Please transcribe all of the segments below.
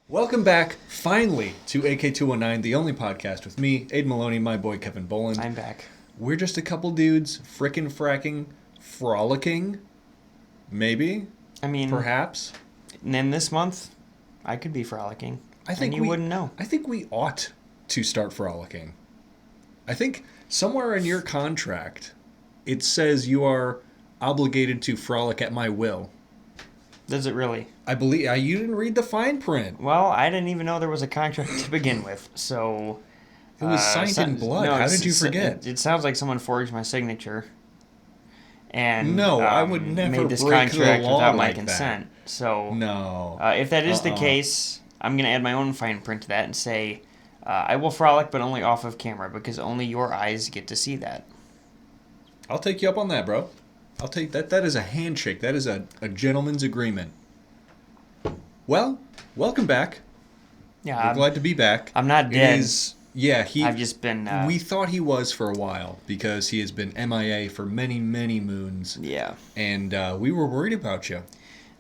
Welcome back, finally, to AK219, the only podcast with me, Aidan Maloney, my boy Kevan Boland. I'm back. We're just a couple dudes frickin' fracking, frolicking, maybe, I mean, perhaps. And then this month, I could be frolicking. And you wouldn't know. I think we ought to start frolicking. I think somewhere in your contract, it says you are obligated to frolic at my will. Does it really? I believe you didn't read the fine print. Well, I didn't even know there was a contract to begin with, so... It was signed in blood. How did you forget? It sounds like someone forged my signature. And no, I would never made this break contract the law without my like consent. That. So, no. If that is the case, I'm going to add my own fine print to that and say, I will frolic, but only off of camera, because only your eyes get to see that. I'll take you up on that, bro. I'll take that. That is a handshake. That is a gentleman's agreement. Well, welcome back. Yeah, We're glad to be back. I'm not dead. I've just been... we thought he was for a while because he has been MIA for many, many moons. Yeah. And we were worried about you.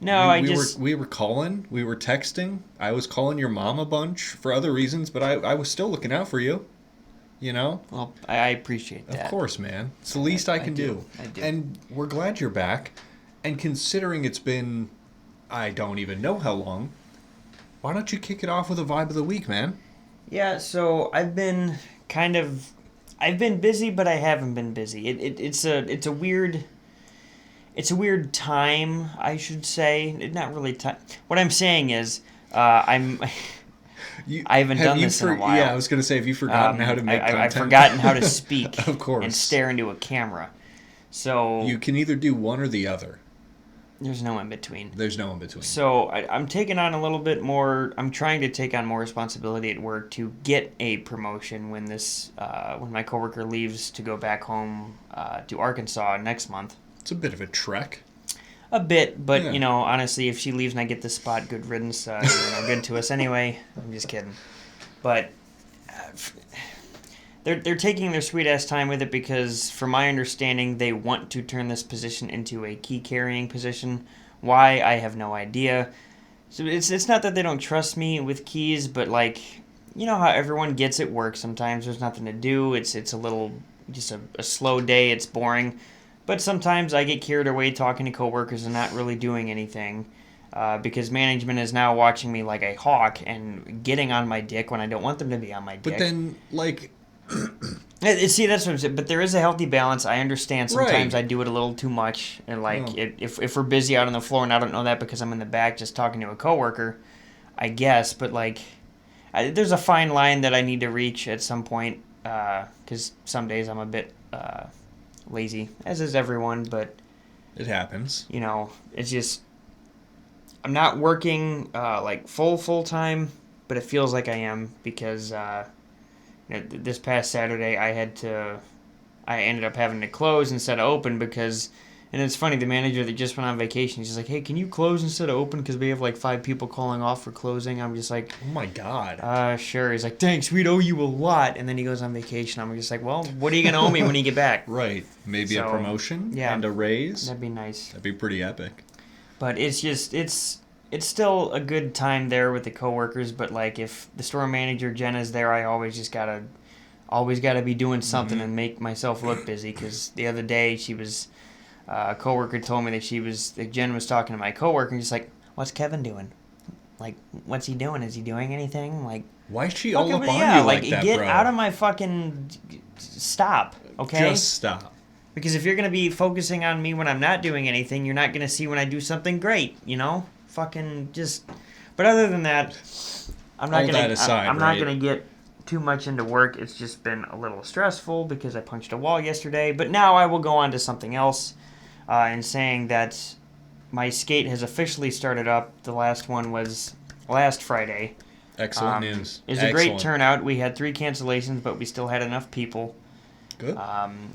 No, we were calling. We were texting. I was calling your mom a bunch for other reasons, but I was still looking out for you. You know? Well, I appreciate that. Of course, man. It's the least I can do. I do. And we're glad you're back. And considering it's been, I don't even know how long, why don't you kick it off with a vibe of the week, man? Yeah, so I've been busy, but I haven't been busy. It's a weird time, I should say. Not really time. What I'm saying is, I haven't done this in a while. Yeah, I was going to say, have you forgotten how to make content? I've forgotten how to speak of course. And stare into a camera. So you can either do one or the other. There's no in between. There's no in between. So I'm taking on a little bit more. I'm trying to take on more responsibility at work to get a promotion when when my coworker leaves to go back home to Arkansas next month. It's a bit of a trek. A bit, but yeah. Honestly, if she leaves and I get this spot, good riddance. Good to us anyway. I'm just kidding, but they're taking their sweet ass time with it because, from my understanding, they want to turn this position into a key carrying position. Why, I have no idea. So it's not that they don't trust me with keys, but you know how everyone gets at work. Sometimes there's nothing to do. It's a little just a slow day. It's boring. But sometimes I get carried away talking to coworkers and not really doing anything because management is now watching me like a hawk and getting on my dick when I don't want them to be on my dick. But then, See, that's what I'm saying. But there is a healthy balance. I understand sometimes right. I do it a little too much. And, if we're busy out on the floor and I don't know that because I'm in the back just talking to a coworker, I guess. But, there's a fine line that I need to reach at some point because some days I'm a bit... lazy, as is everyone, but it happens. It's just I'm not working full time, but it feels like I am because this past Saturday I ended up having to close instead of open because, and it's funny, the manager that just went on vacation, he's just like, hey, can you close instead of open because we have 5 people calling off for closing. I'm just like, oh my god. Sure. He's like, thanks, we'd owe you a lot. And then he goes on vacation. I'm just like, well, what are you gonna owe me when you get back? Right. Maybe a promotion and a raise. That'd be nice. That'd be pretty epic. But it's still a good time there with the coworkers. But if the store manager Jenna's there, I always gotta be doing something and make myself look busy. Because the other day a coworker told me that Jen was talking to my coworker and just like, what's Kevan doing? What's he doing? Is he doing anything? Why is she all up on you like that, get bro? out of my fucking... Stop, okay? Just stop. Because if you're going to be focusing on me when I'm not doing anything, you're not going to see when I do something great, Fucking just... But other than that, I'm not going to get too much into work. It's just been a little stressful because I punched a wall yesterday. But now I will go on to something else and saying that my skate has officially started up. The last one was last Friday. Excellent news. It was a great turnout. We had 3 cancellations, but we still had enough people. Good.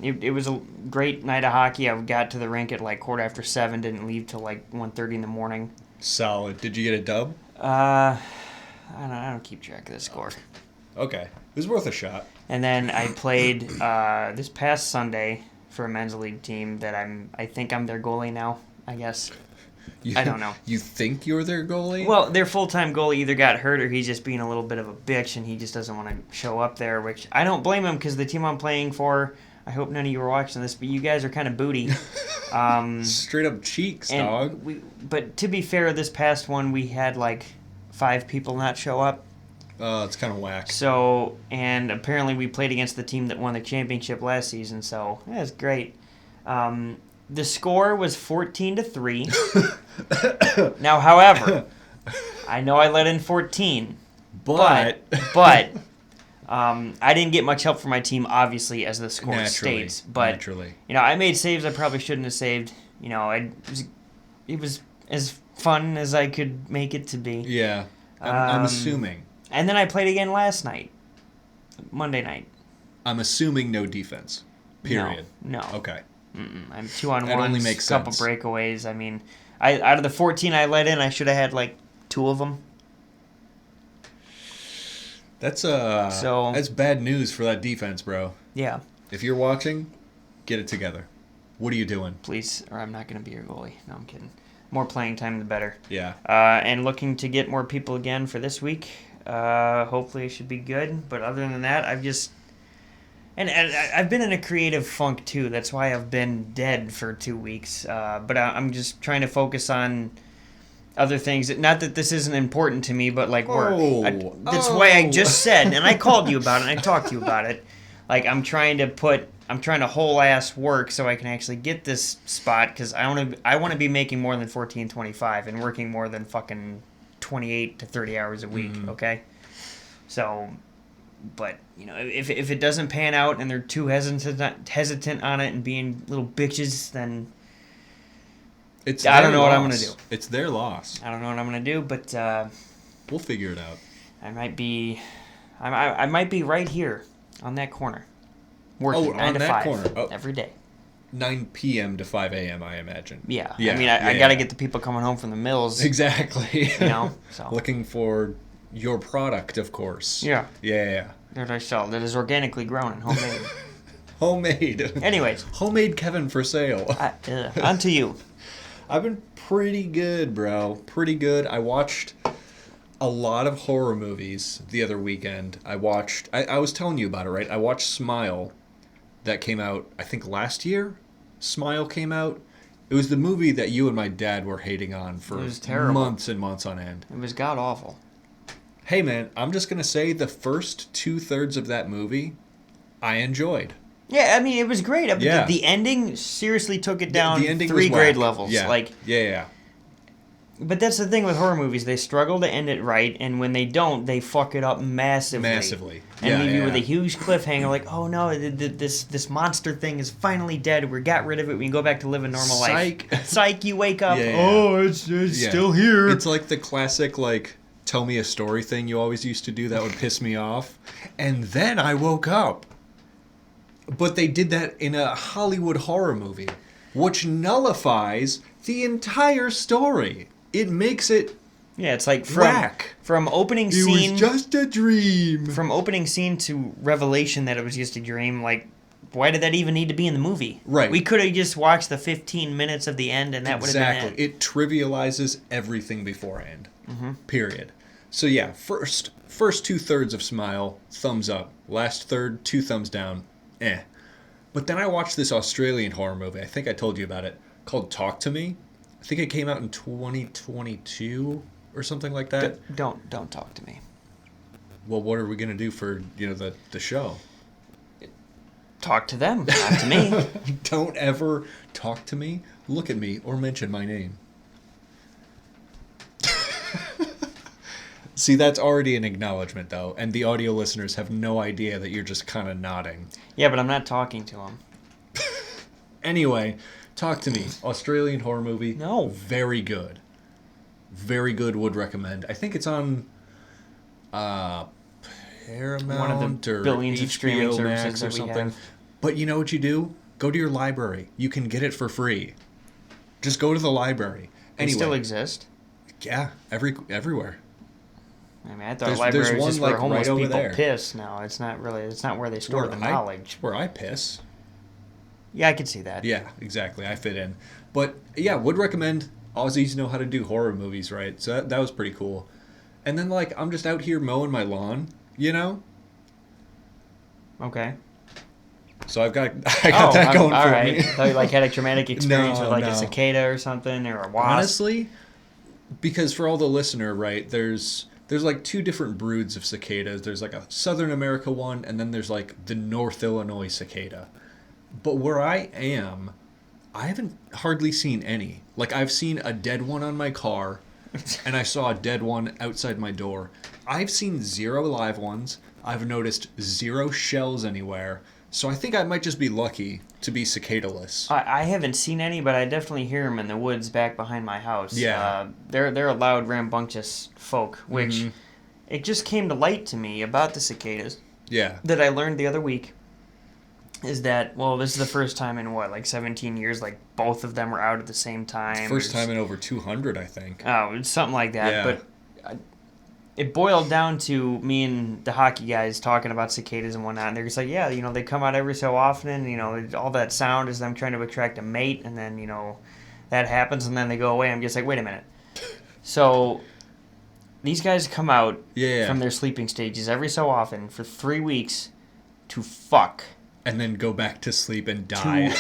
It was a great night of hockey. I got to the rink at 7:15, didn't leave till 1:30 in the morning. Solid. Did you get a dub? I don't keep track of the score. Okay. It was worth a shot. And then I played this past Sunday for a men's league team that I think I'm their goalie now, I guess. I don't know. You think you're their goalie? Well, their full-time goalie either got hurt or he's just being a little bit of a bitch and he just doesn't want to show up there, which I don't blame him because the team I'm playing for, I hope none of you were watching this, but you guys are kind of booty. Straight up cheeks, dog. But to be fair, this past one we had like 5 people not show up. It's kind of whack. So, and apparently we played against the team that won the championship last season, so yeah, it's great. The score was 14-3. Now, however, I know I let in 14, but I didn't get much help from my team, obviously, as the score states. But I made saves I probably shouldn't have saved. It was as fun as I could make it to be. Yeah, I'm assuming. And then I played again last night, Monday night. I'm assuming no defense. Period. No. Okay. I'm 2-on-1. That only makes couple sense. breakaways. I mean, out of the 14 I let in, I should have had like 2 of them. That's bad news for that defense, bro. Yeah. If you're watching, get it together. What are you doing? Please, or I'm not going to be your goalie. No, I'm kidding. More playing time, the better. Yeah. And looking to get more people again for this week. Hopefully it should be good. But other than that, I've just... And I've been in a creative funk, too. That's why I've been dead for 2 weeks. But I'm just trying to focus on other things. Not that this isn't important to me, but like work. That's why I just said, and I called you about it, and I talked to you about it. Like, I'm trying to whole ass work so I can actually get this spot because I want to be making more than $14.25 and working more than fucking 28 to 30 hours a week. Okay, so, but if it doesn't pan out and they're too hesitant on it and being little bitches, then I don't know what I'm gonna do. It's their loss. I don't know what I'm gonna do, but we'll figure it out. I might be right here on that corner. Working 9 to 5 every day. 9 p.m. to 5 a.m., I imagine. Yeah. I mean, I got to get the people coming home from the mills. Exactly. So. Looking for your product, of course. Yeah. Yeah. That I sell. That is organically grown and homemade. Homemade. Anyways. Homemade Kevan for sale. On to you. I've been pretty good, bro. Pretty good. I watched a lot of horror movies the other weekend. I was telling you about it, right? I watched Smile. That came out, I think, last year. Smile came out. It was the movie that you and my dad were hating on for months and months on end. It was god-awful. Hey, man, I'm just going to say the first 2/3 of that movie, I enjoyed. Yeah, I mean, it was great. Yeah. The ending seriously took it down the ending 3 grade levels. Yeah. Yeah. But that's the thing with horror movies. They struggle to end it right, and when they don't, they fuck it up massively. And leave you with a huge cliffhanger like, oh no, this monster thing is finally dead. We got rid of it. We can go back to live a normal life. Psych, you wake up. Oh, it's still here. It's like the classic, like, tell me a story thing you always used to do that would piss me off. And then I woke up. But they did that in a Hollywood horror movie, which nullifies the entire story. It makes it it's like from opening It scene. was just a dream. From opening scene to revelation that it was just a dream. Like, why did that even need to be in the movie? Right. We could have just watched the 15 minutes of the end, and that would have been it. It trivializes everything beforehand. Period. So yeah, first 2/3 of Smile, thumbs up. Last third, 2 thumbs down. But then I watched this Australian horror movie. I think I told you about it, called Talk to Me. I think it came out in 2022 or something like that. Don't talk to me. Well, what are we gonna do for the show? Talk to them, not to me. Don't ever talk to me, look at me, or mention my name. See, that's already an acknowledgement, though, and the audio listeners have no idea that you're just kind of nodding. Yeah, but I'm not talking to them. Anyway, Talk to Me. Australian horror movie. No. Very good. Very good, would recommend. I think it's on Paramount one of the billions of streaming services or something. Have. But you know what you do? Go to your library. You can get it for free. Just go to the library. They still exist? Yeah, everywhere. I mean, I thought libraries was just where homeless people piss. No, it's not really. It's not where they store the knowledge. Where I piss. Yeah, I can see that. Yeah, exactly. I fit in. But yeah, would recommend Aussies know how to do horror movies, right? So that was pretty cool. And then, like, I'm just out here mowing my lawn, you know? Okay. So I got that going all for right. me. So you, like, had a traumatic experience with, like, No. a cicada or something, or a wasp? Honestly, because for all the listener, right, there's like two different broods of cicadas. There's like a Southern America one, and then there's like the North Illinois cicada. But where I am, I haven't hardly seen any. Like, I've seen a dead one on my car, and I saw a dead one outside my door. I've seen 0 live ones. I've noticed 0 shells anywhere. So I think I might just be lucky to be cicada-less. I haven't seen any, but I definitely hear them in the woods back behind my house. Yeah. They're a loud, rambunctious folk, which it just came to light to me about the cicadas. Yeah. That I learned the other week is that, well, this is the first time in, what, like 17 years, like both of them were out at the same time. First time in over 200, I think. Oh, it's something like that. Yeah. But it boiled down to me and the hockey guys talking about cicadas and whatnot. And they're just like, yeah, you know, they come out every so often. And, you know, all that sound is them trying to attract a mate. And then, you know, that happens and then they go away. I'm just like, wait a minute. So these guys come out from their sleeping stages every so often for 3 weeks to fuck. And then go back to sleep and die.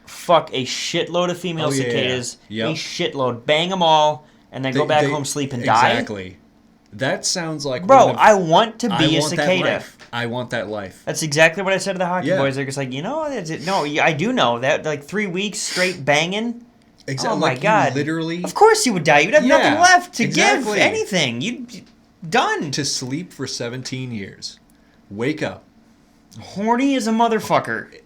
Fuck a shitload of female cicadas. Yep. A shitload. Bang them all. And then go back home, sleep, and die? Exactly. That sounds like... Bro, I want to be a cicada. I want that life. That's exactly what I said to the hockey boys. They're just like, you know, no, I do know that, like, 3 weeks straight banging. Exactly. Oh, my God. Literally... Of course you would die. You'd have nothing left to give anything. You'd... Done. To sleep for 17 years. Wake up. Horny as a motherfucker.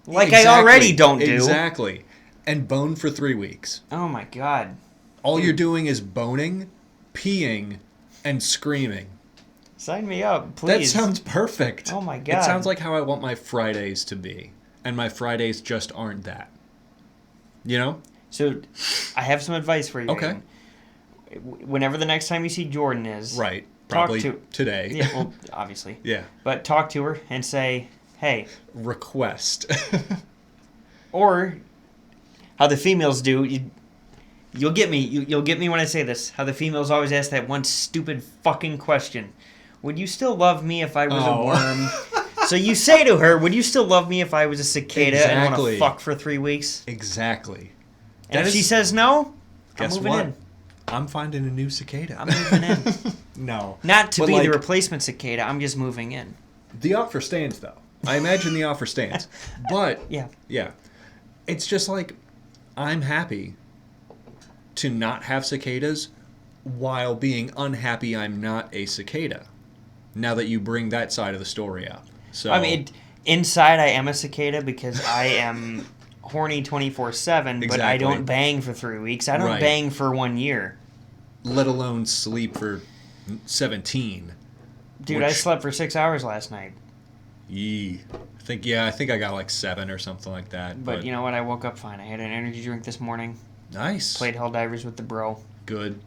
Like I already don't do. Exactly. And bone for 3 weeks. Oh, my God. All you're doing is boning, peeing, and screaming. Sign me up, please. That sounds perfect. Oh, my God. It sounds like how I want my Fridays to be. And my Fridays just aren't that. You know? So, I have some advice for you. Okay. Whenever the next time you see Jordan is... Right. Probably talk to, today. Yeah, well, obviously. Yeah. But talk to her and say, hey. Request. Or, how the females do... You'll get me. You'll get me when I say this. How the females always ask that one stupid fucking question. Would you still love me if I was a worm? So you say to her, would you still love me if I was a cicada and want to fuck for 3 weeks? Exactly. And if she says no, guess I'm moving in. I'm finding a new cicada. I'm moving in. No. Not to be the replacement cicada. I'm just moving in. The offer stands, though. I imagine the offer stands. But, yeah. It's just like, I'm happy to not have cicadas while being unhappy I'm not a cicada. Now that you bring that side of the story up. So I mean, inside I am a cicada because I am horny 24/7, but I don't bang for 3 weeks. I don't bang for 1 year. Let alone sleep for 17. Dude, I slept for 6 hours last night. I think I got like 7 or something like that. But you know what? I woke up fine. I had an energy drink this morning. Nice. Played Helldivers with the bro. Good.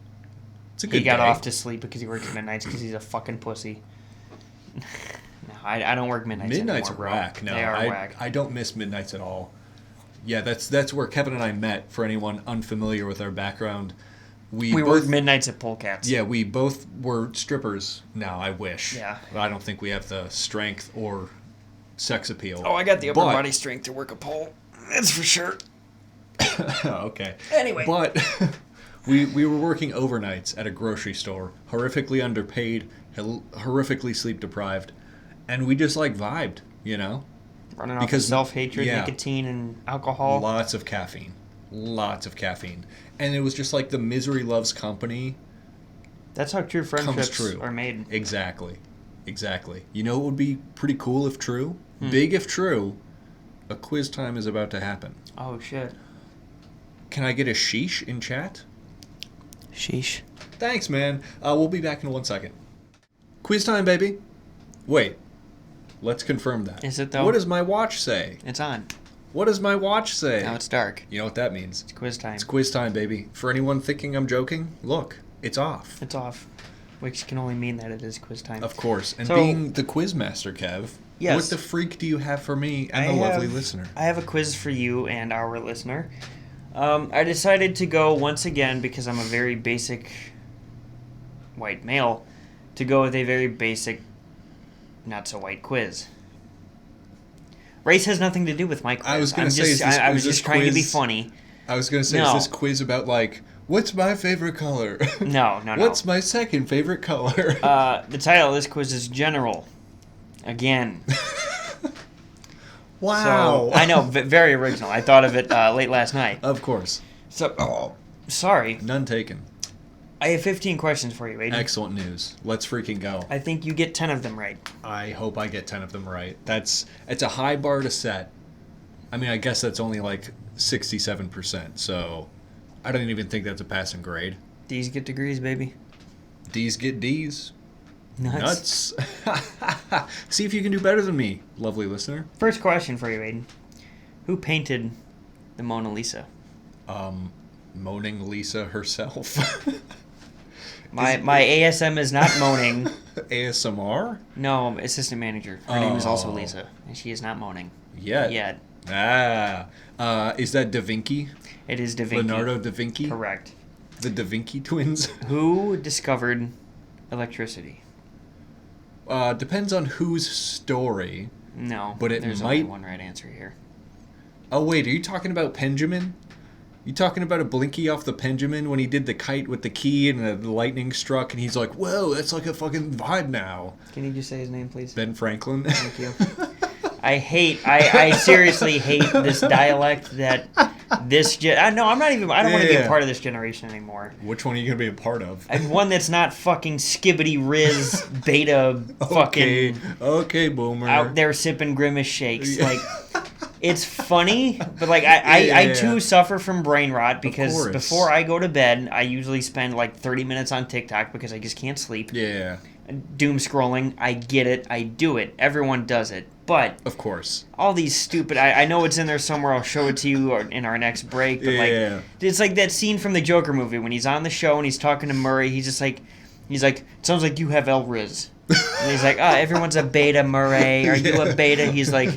It's a good He got day. off to sleep because he works midnights because he's a fucking pussy. No, I don't work midnights Midnights anymore, are whack. No, they are whack. I don't miss midnights at all. Yeah, that's where Kevan and I met. For anyone unfamiliar with our background, we both work midnights at Polecats. Yeah, we both were strippers. Now I wish. Yeah. But I don't think we have the strength or sex appeal. Oh, I got the upper body strength to work a pole. That's for sure. Okay. Anyway. But we were working overnights at a grocery store, horrifically underpaid, horrifically sleep deprived, and we just like vibed, you know? Running off of self-hatred, nicotine, and alcohol. Lots of caffeine. And it was just like the misery loves company. That's how true friendships are made. Exactly. You know what would be pretty cool if true? Big if true, a quiz time is about to happen. Oh, shit. Can I get a sheesh in chat? Sheesh. Thanks, man. We'll be back in 1 second. Quiz time, baby. Wait. Let's confirm that. Is it, though? What does my watch say? It's on. What does my watch say? Now it's dark. You know what that means. It's quiz time. It's quiz time, baby. For anyone thinking I'm joking, look, it's off. It's off. Which can only mean that it is quiz time. Of course. And being the quiz master, Kev, yes. What the freak do you have for me and the lovely listener? I have a quiz for you and our listener. I decided to go once again, because I'm a very basic white male, to go with a very basic, not so white quiz. Race has nothing to do with my quiz. I was going to say, I was just trying to be funny. I was going to say, No. is this quiz about, like, what's my favorite color? No. What's my second favorite color? The title of this quiz is General. Again. Wow. So, I know, very original. I thought of it late last night. Of course. So, sorry. None taken. I have 15 questions for you, Aidan. Excellent news. Let's freaking go. I think you get 10 of them right. I hope I get 10 of them right. It's a high bar to set. I mean, I guess that's only like 67%, so I don't even think that's a passing grade. D's get degrees, baby. D's get D's. Nuts. See if you can do better than me, lovely listener. First question for you, Aidan. Who painted the Mona Lisa? Moaning Lisa herself. My ASM is not moaning. ASMR? No, assistant manager. Her name is also Lisa, and she is not moaning. Yet. Is that Da Vinci? It is Da Vinci. Leonardo da Vinci? Correct. The Da Vinci twins? Who discovered electricity? Depends on whose story. No, but there's only one right answer here. Oh, wait, are you talking about Benjamin? You talking about a Blinky off the Benjamin when he did the kite with the key and the lightning struck and he's like, whoa, that's like a fucking vibe now. Can you just say his name, please? Ben Franklin. Thank you. I seriously hate this dialect that this I don't want to be a part of this generation anymore. Which one are you going to be a part of? And one that's not fucking skibbity riz beta fucking okay, boomer. out there sipping Grimace shakes. Like, it's funny, but like I too suffer from brain rot because before I go to bed, I usually spend like 30 minutes on TikTok because I just can't sleep. Yeah. Doom scrolling. I get it. I do it. Everyone does it. But of course, all these stupid. I know it's in there somewhere. I'll show it to you in our next break. But like, it's like that scene from the Joker movie when he's on the show and he's talking to Murray. He's like, it sounds like you have L-Riz. And he's like, everyone's a beta, Murray. Are you a beta? He's like,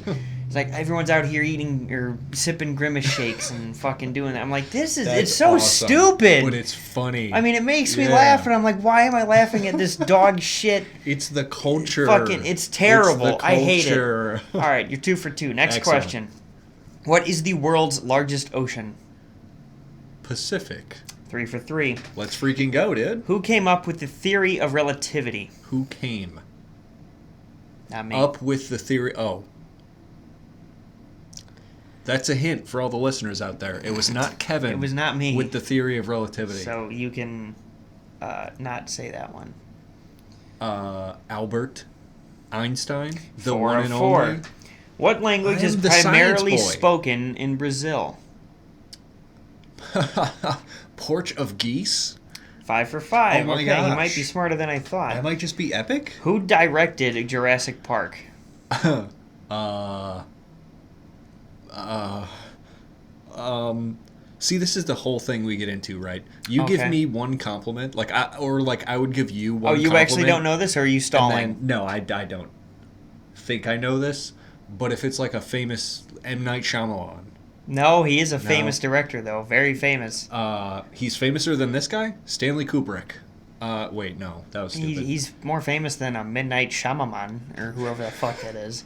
everyone's out here eating or sipping Grimace shakes and fucking doing that. I'm like, it's so awesome. Stupid. But it's funny. I mean, it makes me laugh, and I'm like, why am I laughing at this dog shit? It's the culture. It's terrible. It's the I hate it. culture. All right, you're 2 for 2. Next Excellent. question. What is the world's largest ocean? Pacific. 3 for 3. Let's freaking go, dude. Who came up with the theory of relativity? Who came Not me. up with the theory? Oh. That's a hint for all the listeners out there. It was not Kevan. It was not me. With the theory of relativity. So you can not say that one. Albert Einstein, the 4 one of and 4. only. What language is the primarily science boy. spoken in Brazil? Porch of Geese. 5 for 5. Oh my okay, gosh. you might be smarter than I thought. I might just be epic. Who directed Jurassic Park? See, this is the whole thing we get into, right? You give me one compliment, I would give you one. Oh, you compliment, actually don't know this, or are you stalling? No, I don't think I know this. But if it's like a famous M. Night Shyamalan. No, he is a famous director, though. Very famous. He's famouser than this guy? Stanley Kubrick. Wait, no. That was stupid. He's more famous than a Midnight Shyamalan, or whoever the fuck that is.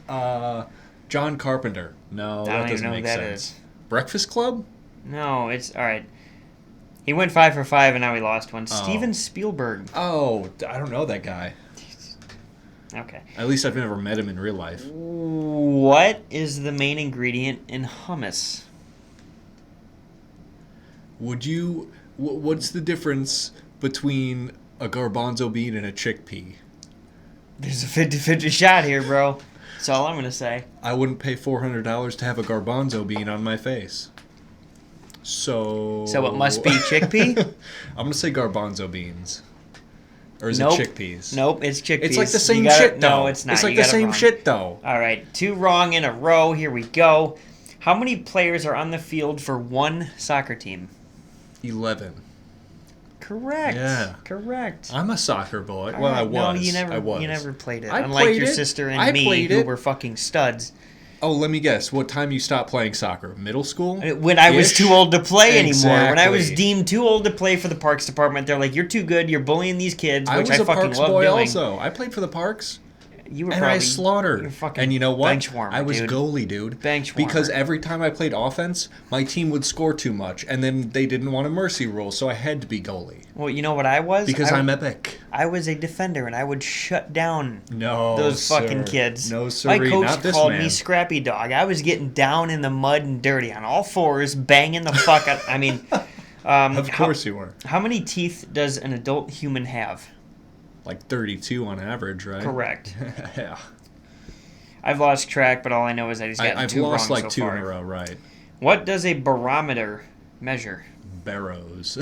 John Carpenter. No, that doesn't make sense. Breakfast Club? No, it's... Alright. He went 5 for 5, and now he lost one. Steven Spielberg. Oh, I don't know that guy. Okay. At least I've never met him in real life. What is the main ingredient in hummus? What's the difference between a garbanzo bean and a chickpea? There's a 50-50 shot here, bro. That's all I'm going to say. I wouldn't pay $400 to have a garbanzo bean on my face. So it must be chickpea? I'm going to say garbanzo beans. Or is Nope. it chickpeas? Nope, it's chickpeas. It's like the same shit, though. No, it's not. It's like You the got it same wrong. shit, though. All right, 2 wrong in a row. Here we go. How many players are on the field for one soccer team? 11. Correct. Yeah. Correct. I'm a soccer boy. All I right. was. No, you never. I was. You never played it. I Unlike played your it. sister and I me, played who it. were fucking studs. Oh, let me guess. What time you stopped playing soccer? Middle school? When I was too old to play anymore. When I was Exactly. deemed too old to play for the Parks Department, they're like, "You're too good. You're bullying these kids," which I was a fucking Parks love boy doing. also. I played for the Parks. You were And probably I slaughtered. you were fucking And you know what? bench warmer, I was dude. goalie, dude. Bench Because warmer. every time I played offense, my team would score too much, and then they didn't want a mercy rule, so I had to be goalie. Well, you know what I was? Because I'm epic. I was a defender, and I would shut down No, those fucking sir. kids. No, My sirree, coach not this called man. me Scrappy Dog. I was getting down in the mud and dirty on all fours, banging the fuck out. I mean, Of course you were. How many teeth does an adult human have? Like 32 on average, right? Correct. Yeah. I've lost track, but all I know is that he's gotten I've two lost wrong like so two far. in a row, right? What does a barometer measure? Barrows.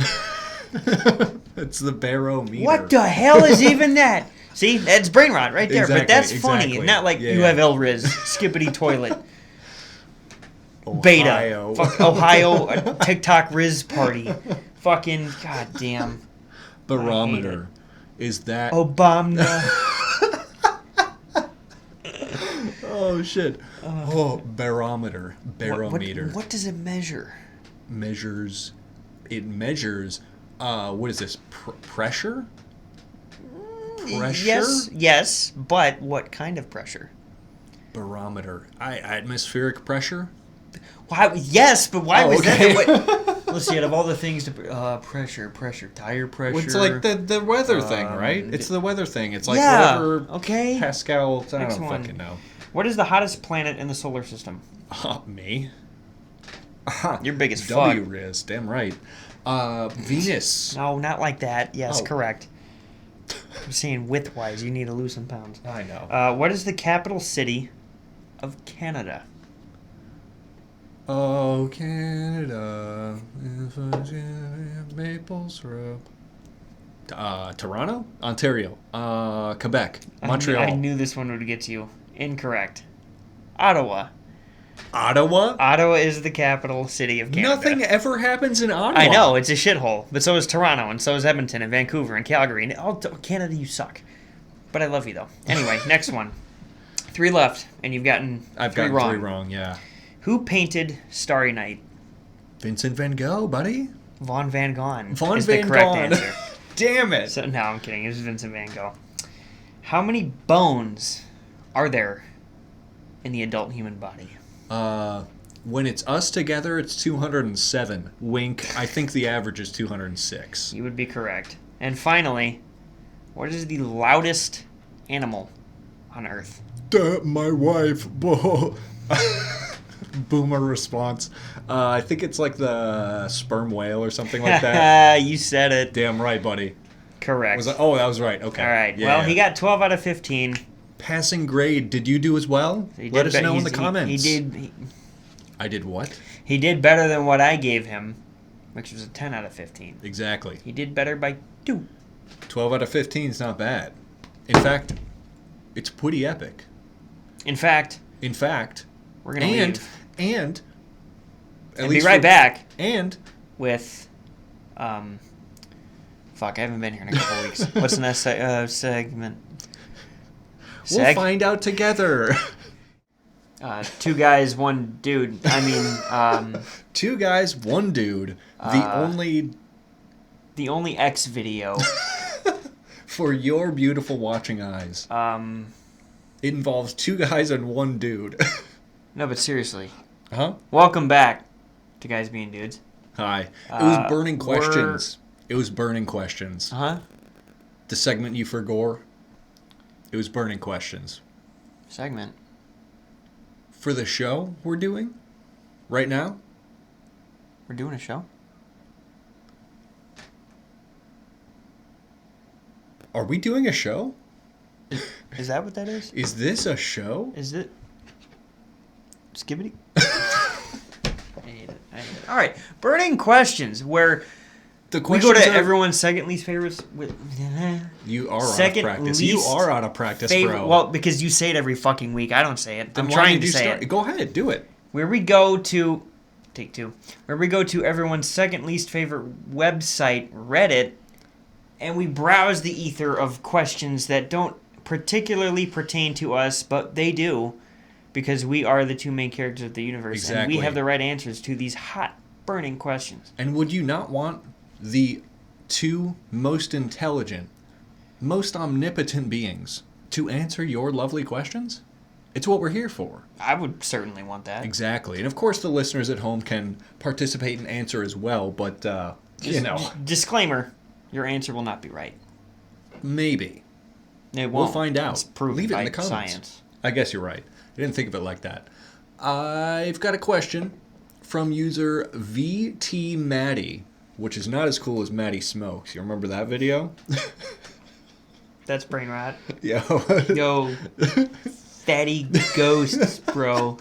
It's the barometer. What the hell is even that? See, that's brain rot right there. But Exactly, that's funny. exactly. Not like Yeah, you yeah. have L-Riz, skippity toilet. Ohio. Beta. Fuck Ohio TikTok Riz party. Fucking goddamn. Barometer. Is that... Obama. Oh, shit. Barometer. Barometer. What does it measure? Measures... It measures... what is this? Pressure? Pressure? Yes, but what kind of pressure? Barometer. Atmospheric pressure? Why? Yes, but why was okay. that? Let's see. Out of all the things to pressure, tire pressure. It's like the weather thing, right? It's the weather thing. It's like yeah, whatever okay. Pascal... I Next don't one. fucking know. What is the hottest planet in the solar system? Me? You're big as fuck. W-Riz. Damn right. Venus. No, not like that. Yes, Oh. correct. I'm saying width-wise, you need to lose some pounds. I know. What is the capital city of Canada? Oh, Canada, maple syrup. Toronto? Ontario. Quebec. Montreal. I knew this one would get you. Incorrect. Ottawa. Ottawa? Ottawa is the capital city of Canada. Nothing ever happens in Ottawa. I know, it's a shithole. But so is Toronto, and so is Edmonton, and Vancouver, and Calgary. And Canada, you suck. But I love you, though. Anyway, next one. 3 left, and you've gotten I've three gotten wrong. 3 wrong, yeah. Who painted Starry Night? Vincent Van Gogh, buddy. Von Van Gogh Von is Van the correct Gogh. answer. Damn it. So, no, I'm kidding. It was Vincent Van Gogh. How many bones are there in the adult human body? When it's us together, it's 207. Wink. I think the average is 206. You would be correct. And finally, what is the loudest animal on Earth? My wife. Boomer response. I think it's like the sperm whale or something like that. You said it. Damn right, buddy. Correct. That was right. Okay. All right. Yeah, well, yeah. he got 12 out of 15. Passing grade. Did you do as well? Let us know in the comments. I did what? He did better than what I gave him, which was a 10 out of 15. Exactly. He did better by 2. 12 out of 15 is not bad. In fact, it's pretty epic. In fact, we're going to leave. And And be right back And with, fuck, I haven't been here in a couple weeks. What's the next segment? we'll find out together. 2 guys, 1 dude. I mean, 2 guys, 1 dude. The only X video. for your beautiful watching eyes. It involves 2 guys and 1 dude. No, but seriously. Huh? Welcome back to Guys Being Dudes. Hi. It was burning questions. It was burning questions. Uh-huh. The segment you forgore. It was burning questions. Segment. For the show we're doing right now. We're doing a show? Are we doing a show? Is that what that is? Is this a show? Is it? Skibbity? I hate it. All right. Burning questions, where The we questions go to are- everyone's second least favorites. You are Second out of practice. You least are out of practice, favorite. bro. Well, because you say it every fucking week. I don't say it. Then I'm why trying did to you say start? it. Go ahead, do it. Where we go to... Take 2. Where we go to everyone's second least favorite website, Reddit, and we browse the ether of questions that don't particularly pertain to us, but they do. because we are the two main characters of the universe, and Exactly. we have the right answers to these hot, burning questions. And would you not want the two most intelligent, most omnipotent beings to answer your lovely questions? It's what we're here for. I would certainly want that. Exactly. And of course the listeners at home can participate and answer as well, but, Disclaimer, your answer will not be right. maybe. It won't. We'll find out. It's proven Leave it in by the comments. science. I guess you're right. I didn't think of it like that. I've got a question from user VT Maddie, which is not as cool as Maddie Smokes. You remember that video? That's brain rot. Yo. Yo, fatty ghosts, bro.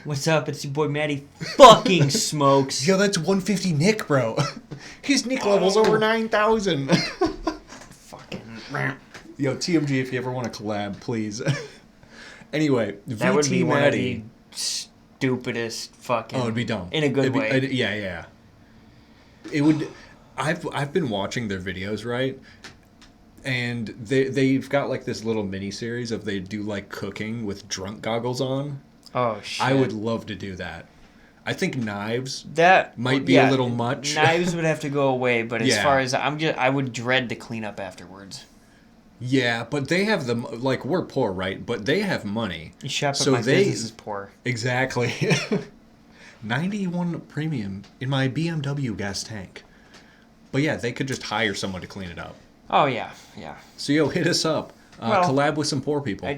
What's up? It's your boy Maddie fucking Smokes. Yo, that's 150 Nick, bro. His Nick level's over 9,000. Fucking. Yo, TMG, if you ever want to collab, please. Anyway, That would be VT one of Maddie. the stupidest fucking. Oh, it'd be dumb. In a good way. Yeah. It would. I've been watching their videos, right? And they've got like this little mini series of they do like cooking with drunk goggles on. Oh shit. I would love to do that. I think knives That might be a little much. Knives would have to go away, but as Yeah. far as I would dread the cleanup afterwards. Yeah, but they have like we're poor, right? But they have money. You shop at So my they- business is poor. Exactly. 91 premium in my BMW gas tank. But yeah, they could just hire someone to clean it up. Oh yeah. So yo, hit us up. Well, collab with some poor people.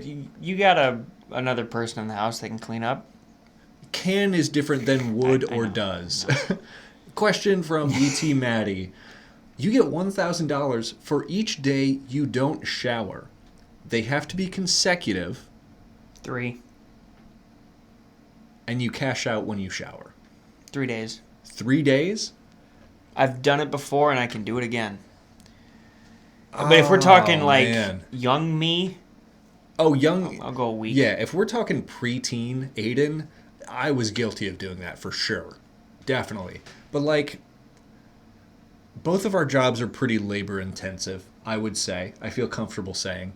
You got another person in the house that can clean up. Can is different than would I or know, does. Question from VT Maddie. You get $1,000 for each day you don't shower. They have to be consecutive, 3 and you cash out when you shower. 3 days. 3 days? I've done it before and I can do it again. But if we're talking like man. young me, Oh, young. I'll go a week. Yeah, if we're talking preteen Aidan, I was guilty of doing that for sure. Definitely. But like, both of our jobs are pretty labor intensive, I would say. I feel comfortable saying.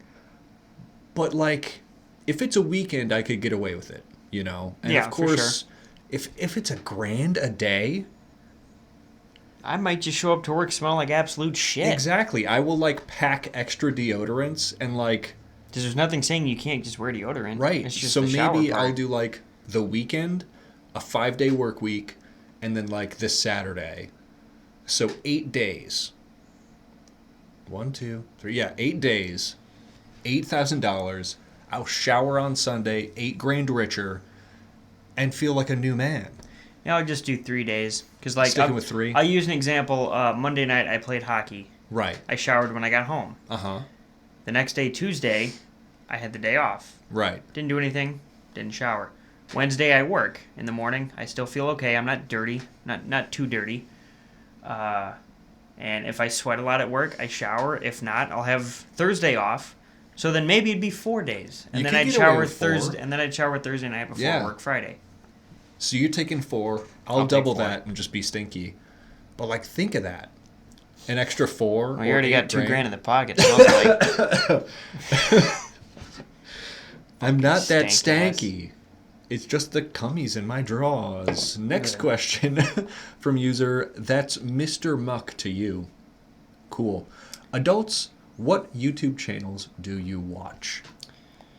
But like, if it's a weekend, I could get away with it, you know? And Yeah, of for course, if it's $1,000 a day, I might just show up to work smelling like absolute shit. exactly. I will like pack extra deodorants and like, Because there's nothing saying you can't just wear deodorant. right. It's just So the shower maybe part. I'll do like the weekend, a 5-day work week, and then like this Saturday. So 8 days. 1, 2, 3. Yeah, 8 days. $8,000. I'll shower on Sunday, $8,000 richer, and feel like a new man. Yeah, I'll just do 3 days. Because like Sticking with 3? I'll use an example. Monday night I played hockey. Right. I showered when I got home. Uh-huh. The next day, Tuesday, I had the day off. Right. Didn't do anything. Didn't shower. Wednesday I work. In the morning, I still feel okay. I'm not dirty. Not too dirty. And if I sweat a lot at work, I shower. If not, I'll have Thursday off. So then maybe it'd be 4 days. And You then could I'd get away shower with 4. Thursday and then I'd shower Thursday night before Yeah. work Friday. So you're taking 4. I'll I'll take double 4. that and just be stinky. But like, think of that. An extra 4. Well, you already got $2,000 in the pocket. I'm not that Stank ass. stanky. It's just the cummies in my drawers. Next question from user, that's Mr. Muck to you. Cool. Adults, what YouTube channels do you watch?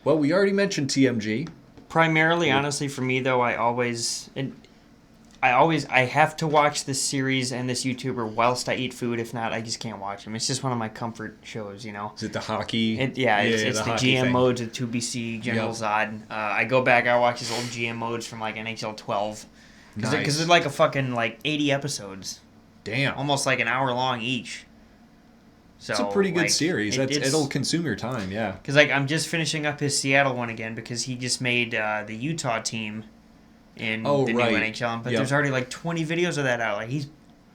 Well, we already mentioned TMG. Primarily, honestly, for me though, I have to watch this series and this YouTuber whilst I eat food. If not, I just can't watch them. It's just one of my comfort shows, you know. Is it the hockey? It's the hockey GM thing. modes with 2BC, General Yep. Zod. I go back, I watch his old GM modes from like NHL 12. Because Nice. they're like a fucking like 80 episodes. Damn. Almost like an hour long each. So, It's a pretty good like, series. It'll consume your time, yeah. Because like I'm just finishing up his Seattle one again because he just made the Utah team in the new NHL. But Yep. there's already like 20 videos of that out. Like he's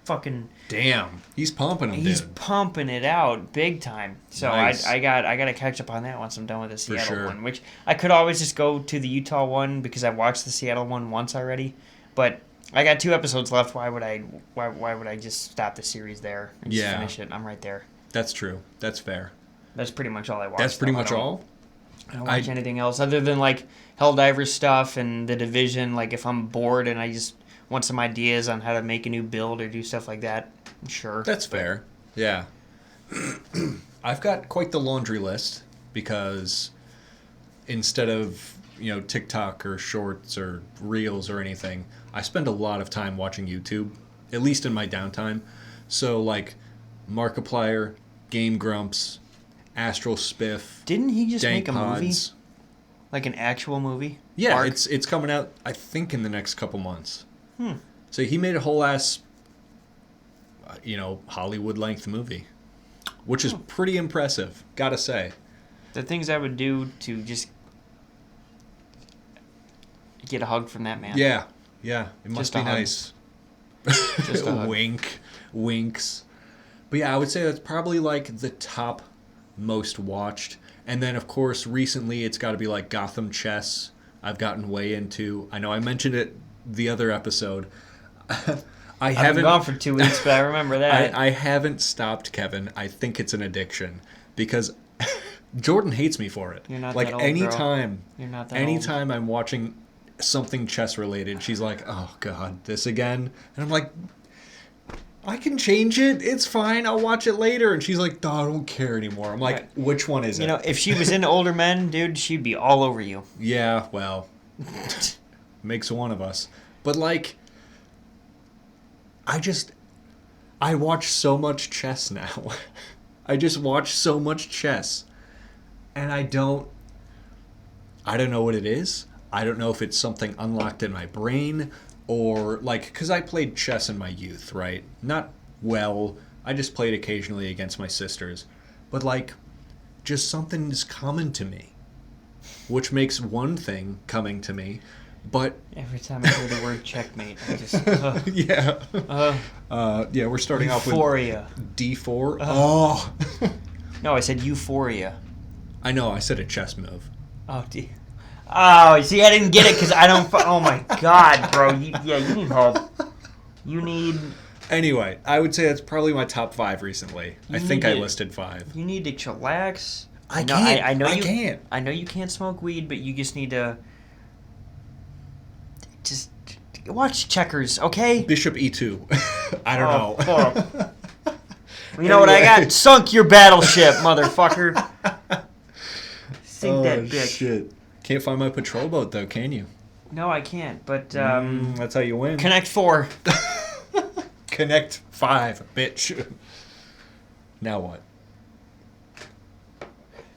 fucking Damn. He's pumping them, he's dude. pumping it out big time. So Nice. I got to catch up on that once I'm done with the Seattle sure. one. Which I could always just go to the Utah one because I watched the Seattle one once already. But I got 2 episodes left. Why would I just stop the series there and just Yeah. finish it? I'm right there. That's true. That's fair. That's pretty much all I watched. That's pretty though. I much don't- all? I don't watch anything else other than like Helldivers stuff and The Division. Like if I'm bored and I just want some ideas on how to make a new build or do stuff like that, sure. That's fair. Yeah. I've got quite the laundry list because instead of, TikTok or shorts or reels or anything, I spend a lot of time watching YouTube, at least in my downtime. So like Markiplier, Game Grumps, Astral Spiff. Didn't he just Dank make a movie? Pods. Like an actual movie? Yeah, Mark? it's coming out, I think, in the next couple months. So he made a whole ass, Hollywood length movie, which is pretty impressive, gotta say. The things I would do to just get a hug from that man. Yeah, it must Just a be hug. nice. Just a hug. Winks. But yeah, I would say that's probably like the top most watched. And then, of course, recently it's got to be like Gotham Chess. I've gotten way into. I know I mentioned it the other episode. I've been gone for 2 weeks, but I remember that. I haven't stopped, Kevin. I think it's an addiction because Jordan hates me for it. You're not like that old, anytime, girl. You're not that anytime I'm watching something chess related, she's like, "Oh God, this again," and I'm like, "I can change it. It's fine. I'll watch it later." And she's like, "No, I don't care anymore." I'm like, Right. "Which one is it?" If she was into older men, dude, she'd be all over you. Yeah, well, makes one of us. But like, I watch so much chess now. I just watch so much chess. And I don't know what it is. I don't know if it's something unlocked in my brain or like, because I played chess in my youth, right? Not well. I just played occasionally against my sisters. But like, just something is coming to me, which makes one thing coming to me. But every time I hear the word checkmate, I just yeah, we're starting Euphoria. off with D4. Oh, No, I said euphoria. I know. I said a chess move. Oh, oh, see, I didn't get it because I don't. Oh my God, bro. You need help. You need. Anyway, I would say that's probably my top 5 recently. I think I listed 5. You need to chillax. I can't. I can't. I know you can't smoke weed, but you just need to. Just watch checkers, okay? Bishop E2. I don't know. Fuck. You know what I got? Sunk your battleship, motherfucker. Sink that bitch. Shit. Can't find my patrol boat though, can you? No, I can't. But that's how you win. Connect 4. Connect 5, bitch. Now what?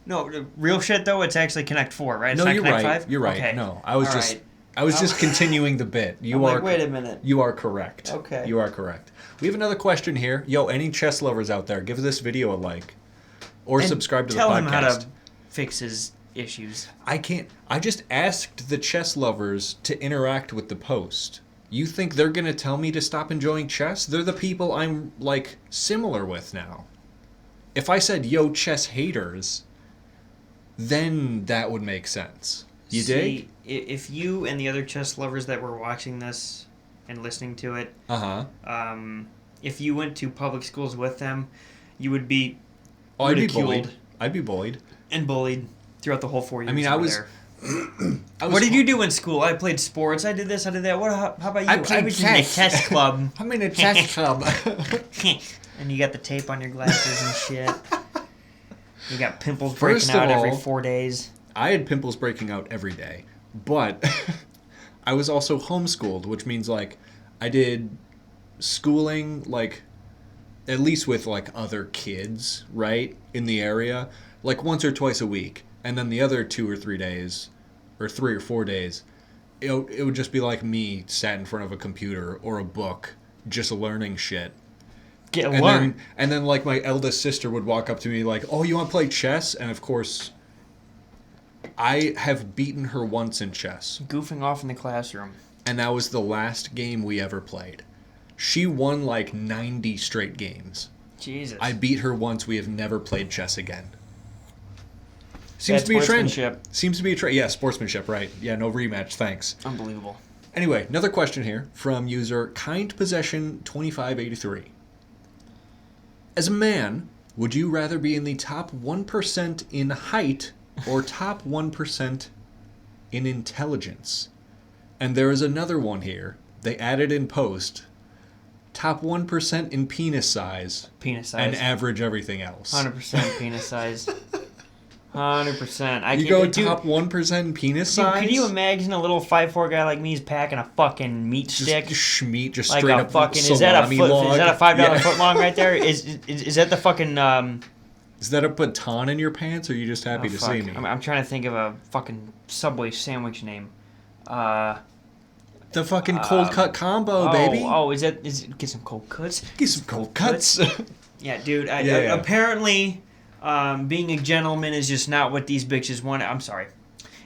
No, real shit though. It's actually Connect 4, right? It's No, not you're Connect right. 5? You're right. Okay. No, I was All just. right. I was just continuing the bit. You I'm are. like, wait a minute. You are correct. Okay. You are correct. We have another question here. Yo, any chess lovers out there, give this video a like, or And subscribe to the tell podcast. him how to fix his issues. I can't. I just asked the chess lovers to interact with the post. You think they're gonna tell me to stop enjoying chess? They're the people I'm like similar with now. If I said yo chess haters, then that would make sense. You dig? If you and the other chess lovers that were watching this and listening to it, if you went to public schools with them, you would be ridiculed I'd be bullied. and bullied throughout the whole 4 years. I mean, you I were was. there. I was. What did you do in school? I played sports. I did this. I did that. How about you? I played was in the chess. chess club. I'm in a chess club. And you got the tape on your glasses and shit. You got pimples First breaking out of all, every 4 days. I had pimples breaking out every day, but I was also homeschooled, which means like I did schooling like at least with like other kids, right, in the area, like once or twice a week, and then the other 2 or 3 days, or 3 or 4 days, it would just be like me sat in front of a computer or a book, just learning shit. And then like my eldest sister would walk up to me like, "Oh, you want to play chess?" And of course, I have beaten her once in chess. Goofing off in the classroom. And that was the last game we ever played. She won like 90 straight games. Jesus. I beat her once. We have never played chess again. Seems to be a trend. Seems to be a trend. Yeah, sportsmanship, right. Yeah, no rematch, thanks. Unbelievable. Anyway, another question here from user kindpossession2583. As a man, would you rather be in the top 1% in height or top 1% in intelligence? And there is another one here. They added in post. Top 1% in penis size. Penis size. And average everything else. 100% penis size. 100%. You go top 1% penis size? Could you imagine a little 5'4" guy like me is packing a fucking meat stick? Just schmeat, just like straight a up fucking, salami is that a foot, log? Is that a $5 Yeah. foot long right there? Is that the fucking... Is that a baton in your pants, or are you just happy to see me? I'm trying to think of a fucking Subway sandwich name. The fucking cold cut combo, baby. Oh, is it get some cold cuts? Get some cold cuts. Yeah, dude. Yeah. Apparently, being a gentleman is just not what these bitches want. I'm sorry,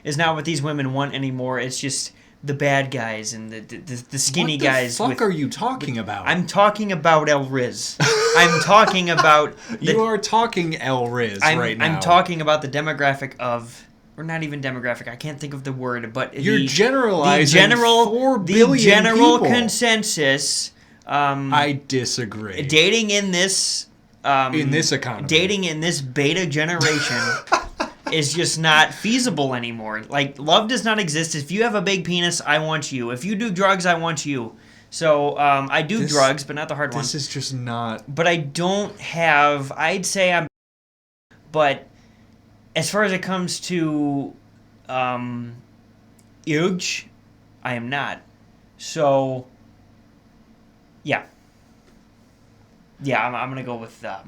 is not what these women want anymore. It's just the bad guys and the skinny guys. What the fuck are you talking about? I'm talking about El Riz. I'm talking about. You are talking El Riz right now. I'm talking about the demographic of. Or not even demographic. I can't think of the word, but you're generalizing 4 billion the general people. Consensus. I disagree. Dating in this economy, dating in this beta generation is just not feasible anymore. Like, love does not exist. If you have a big penis, I want you. If you do drugs, I want you. So I do drugs, but not the hard ones. This is just not. But I don't have. I'd say I'm. But. As far as it comes to age, I am not. So, yeah. Yeah, I'm gonna go with. Well,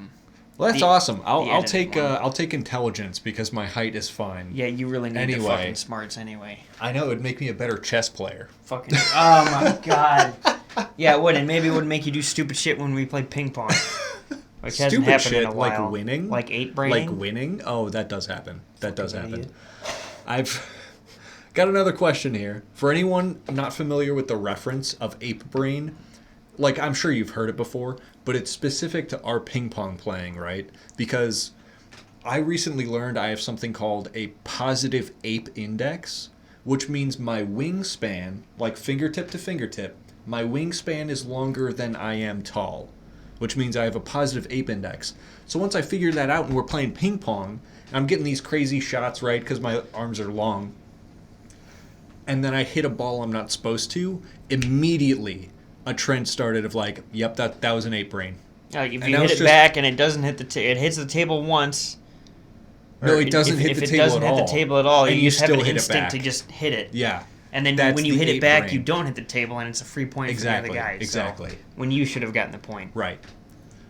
that's awesome. I'll take intelligence because my height is fine. Yeah, you really need the fucking smarts anyway. I know, it'd make me a better chess player. Fucking. Oh my god. Yeah, it would, and maybe it would make you do stupid shit when we play ping pong. Which hasn't happened in a while. Like winning? Like 8-braining? Like winning? Oh, that does happen. That does happen. Idiot. I've got another question here. For anyone not familiar with the reference of ape brain, like I'm sure you've heard it before, but it's specific to our ping pong playing, right? Because I recently learned I have something called a positive ape index, which means my wingspan, like fingertip to fingertip, my wingspan is longer than I am tall. Which means I have a positive ape index. So once I figured that out and we're playing ping pong, and I'm getting these crazy shots, right, because my arms are long, and then I hit a ball I'm not supposed to, immediately a trend started of like, yep, that was an ape brain. Like if you hit it back and it doesn't hit it hits the table once. No, it doesn't hit the table at all. If it doesn't hit the table at all, and you just have an instinct to just hit it. Yeah. And then when you hit it back, you don't hit the table, and it's a free point for the other guy. Exactly. So, when you should have gotten the point. Right.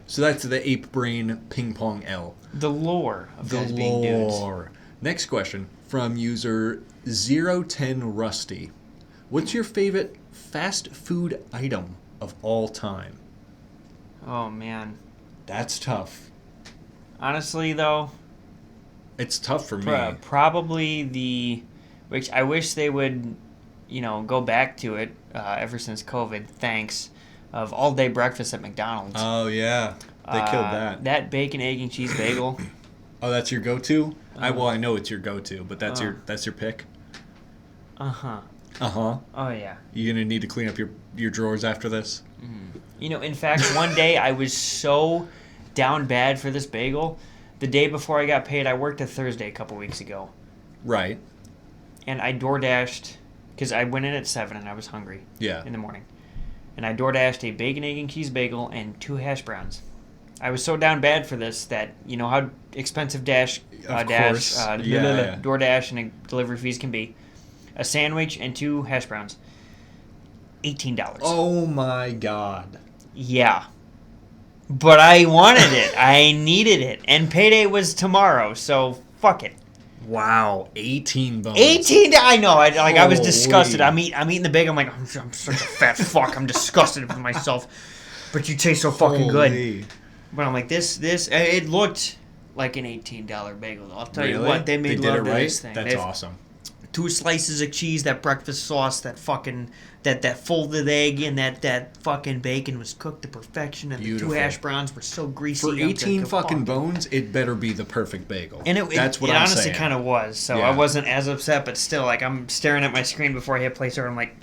So that's the ape brain ping pong L. The lore of guys being dudes. Next question from user 010 Rusty. What's your favorite fast food item of all time? Oh, man. That's tough. Honestly, though. It's tough for me. Probably which I wish they would, go back to it ever since COVID, thanks, of all-day breakfast at McDonald's. Oh, yeah. They killed that. That bacon, egg, and cheese bagel. Oh, that's your go-to? I know it's your go-to, but that's your pick? Uh-huh. Uh-huh. Oh, yeah. You going to need to clean up your drawers after this? Mm-hmm. In fact, one day I was so down bad for this bagel. The day before I got paid, I worked a Thursday a couple weeks ago. Right. And I DoorDashed, because I went in at 7 and I was hungry. Yeah. In the morning. And I DoorDashed a bacon, egg, and cheese bagel and 2 hash browns. I was so down bad for this that, how expensive DoorDash and delivery fees can be. A sandwich and 2 hash browns. $18. Oh my God. Yeah. But I wanted it. I needed it. And payday was tomorrow, so fuck it. Wow, 18 bones. 18? I know. I was disgusted. I'm eating the bagel. I'm like, I'm such a fat fuck. I'm disgusted with myself. But you taste so fucking good. But I'm like, it looked like an $18 bagel. I'll tell you what, they made love to this thing. That's awesome. 2 slices of cheese, that breakfast sauce, that fucking that folded egg, and that fucking bacon was cooked to perfection, and Beautiful. The 2 hash browns were so greasy. For 18 fucking bones, it better be the perfect bagel. And that's what it I'm honestly saying. kind of was. So yeah. I wasn't as upset, but still, like, I'm staring at my screen before I hit play store. I'm like,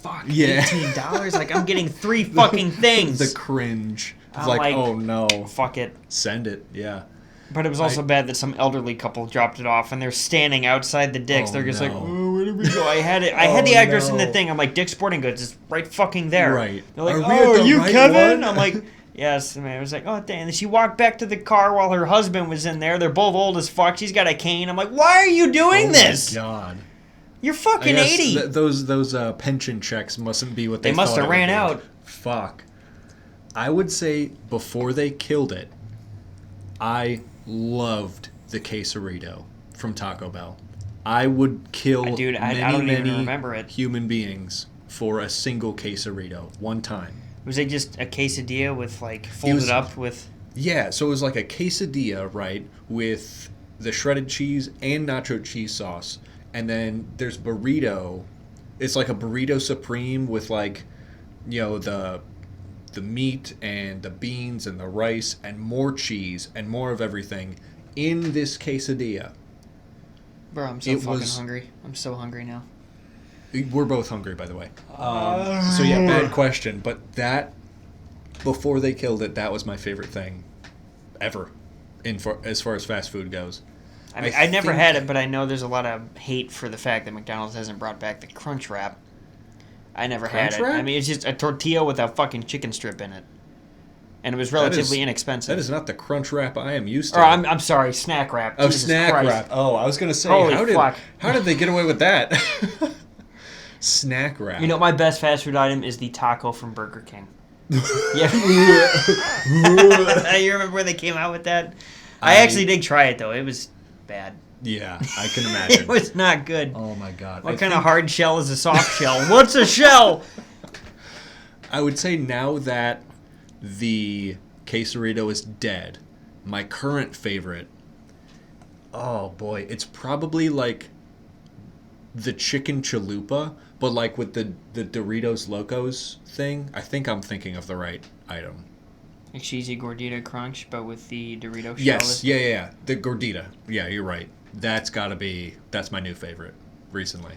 fuck, yeah. $18? Like, I'm getting 3 fucking things. The cringe. It's like, oh no. Fuck it. Send it, yeah. But it was also bad that some elderly couple dropped it off, and they're standing outside the Dick's. They're just like, oh, where did we go? I had the address in the thing. I'm like, Dick's Sporting Goods is right fucking there. Right. They're like, are you right Kevan? one? I'm like, yes. And I was like, oh, damn. And she walked back to the car while her husband was in there. They're both old as fuck. She's got a cane. I'm like, why are you doing this? Oh, my God. You're fucking 80. Those pension checks mustn't be what they must thought have it would ran be. out. Fuck. I would say before they killed it, I loved the quesarito from Taco Bell. I would kill I don't even remember it. human beings for a single quesarito one time. Was it just a quesadilla with, like, folded up with... Yeah, so it was like a quesadilla, right, with the shredded cheese and nacho cheese sauce. And then there's burrito. It's like a burrito supreme with, like, you know, the meat and the beans and the rice and more cheese and more of everything in this quesadilla. Bro, I'm so hungry. I'm so hungry now. We're both hungry, by the way. So yeah, bad question. But that, before they killed it, that was my favorite thing ever as far as fast food goes. I mean, I never had it, but I know there's a lot of hate for the fact that McDonald's hasn't brought back the Crunch Wrap. I never had it. I mean, it's just a tortilla with a fucking chicken strip in it. And it was relatively inexpensive. That is not the Crunch Wrap I am used to. Or I'm sorry, Snack Wrap. Oh, Snack Wrap. Oh, I was going to say, how did they get away with that? Snack Wrap. You know, my best fast food item is the taco from Burger King. Yeah. You remember when they came out with that? I actually did try it, though. It was bad. Yeah, I can imagine. It was not good. Oh, my God. What kind of hard shell is a soft shell? What's a shell? I would say now that the quesarito is dead, my current favorite, oh boy, it's probably like the chicken chalupa, but like with the Doritos Locos thing. I think I'm thinking of the right item. A cheesy gordita crunch, but with the Dorito shell. Yes, yeah. The gordita. Yeah, you're right. That's my new favorite recently.